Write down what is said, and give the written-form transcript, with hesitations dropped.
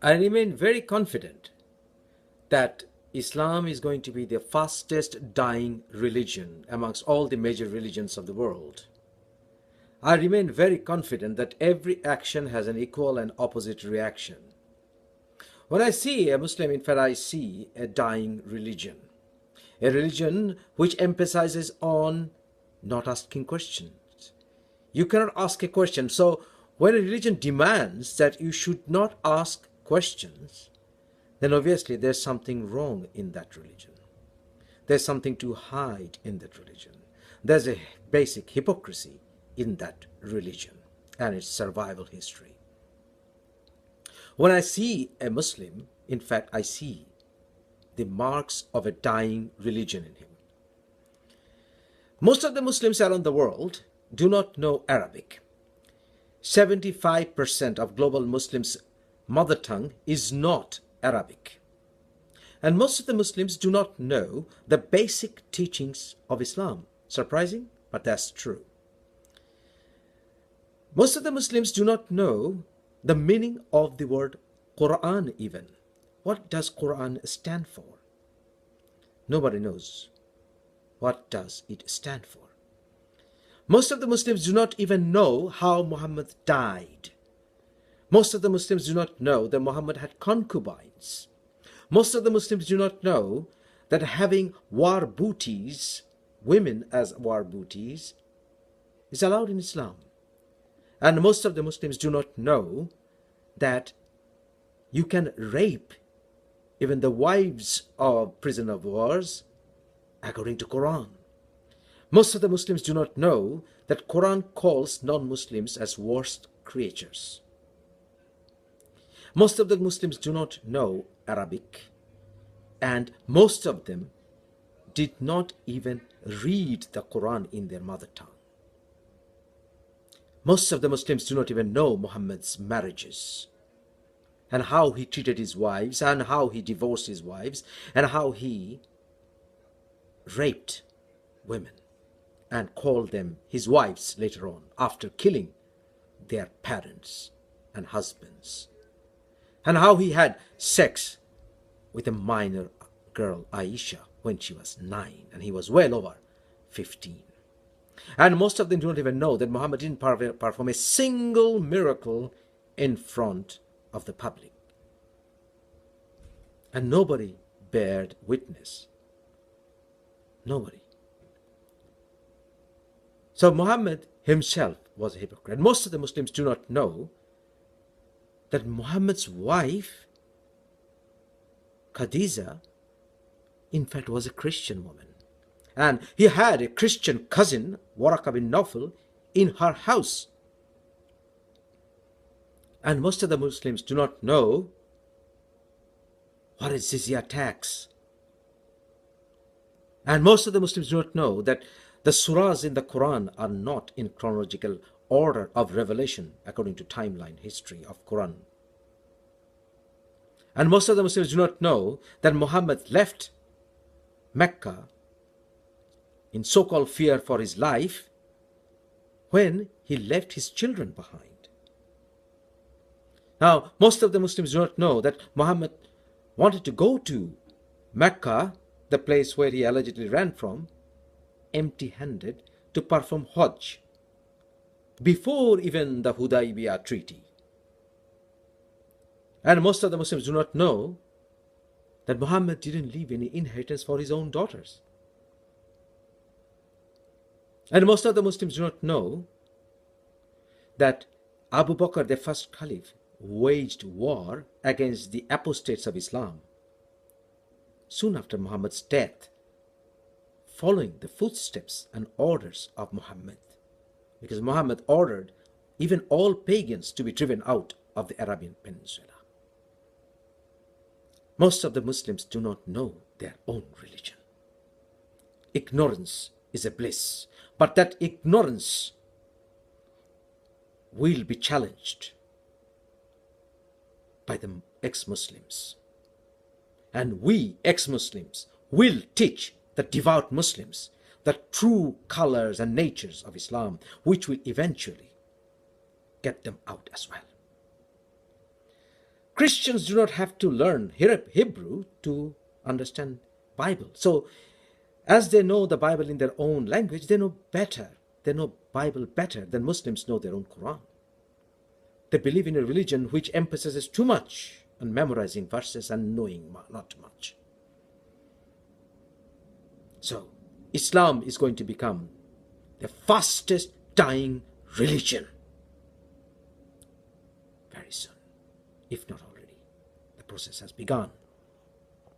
I remain very confident that Islam is going to be the fastest dying religion amongst all the major religions of the world. I remain very confident that every action has an equal and opposite reaction. When I see a Muslim, in fact, I see a dying religion. A religion which emphasizes on not asking questions. You cannot ask a question. So when a religion demands that you should not ask questions, then obviously there's something wrong in that religion. There's something to hide in that religion. There's a basic hypocrisy in that religion and its survival history. When I see a Muslim, in fact, I see the marks of a dying religion in him. Most of the Muslims around the world do not know Arabic. 75% of global Muslims' mother tongue is not Arabic. And most of the Muslims do not know the basic teachings of Islam. Surprising, but that's true. Most of the Muslims do not know the meaning of the word Quran even. What does Quran stand for? Nobody knows. What does it stand for? Most of the Muslims do not even know how Muhammad died. Most of the Muslims do not know that Muhammad had concubines. Most of the Muslims do not know that having war booties, women as war booties, is allowed in Islam. And most of the Muslims do not know that you can rape even the wives of prisoner of wars according to Quran. Most of the Muslims do not know that Quran calls non-Muslims as worst creatures. Most of the Muslims do not know Arabic, and most of them did not even read the Quran in their mother tongue. Most of the Muslims do not even know Muhammad's marriages and how he treated his wives and how he divorced his wives and how he raped women and called them his wives later on after killing their parents and husbands, and how he had sex with a minor girl, Aisha, when she was 9 and he was well over 15. And most of them do not even know that Muhammad didn't perform a single miracle in front of the public. And nobody bared witness. Nobody. So Muhammad himself was a hypocrite. Most of the Muslims do not know that Muhammad's wife, Khadija, in fact was a Christian woman. And he had a Christian cousin, Waraka bin Nawfal, in her house. And most of the Muslims do not know what is jizya tax. And most of the Muslims do not know that the surahs in the Quran are not in chronological order of revelation according to timeline history of Quran. And most of the Muslims do not know that Muhammad left Mecca in so-called fear for his life when he left his children behind. Now, most of the Muslims do not know that Muhammad wanted to go to Mecca, the place where he allegedly ran from, empty-handed to perform Hajj before even the Hudaybiyah treaty. And most of the Muslims do not know that Muhammad didn't leave any inheritance for his own daughters. And most of the Muslims do not know that Abu Bakr, the first caliph, waged war against the apostates of Islam soon after Muhammad's death, following the footsteps and orders of Muhammad, because Muhammad ordered even all pagans to be driven out of the Arabian Peninsula. Most of the Muslims do not know their own religion. Ignorance is a bliss, but that ignorance will be challenged by the ex-Muslims. And we ex-Muslims will teach the devout Muslims the true colors and natures of Islam, which will eventually get them out as well. Christians do not have to learn Hebrew to understand Bible. So as they know the Bible in their own language, they know better. They know Bible better than Muslims know their own Quran. They believe in a religion which emphasizes too much on memorizing verses and knowing not much. So Islam is going to become the fastest dying religion very soon, if not already. The process has begun.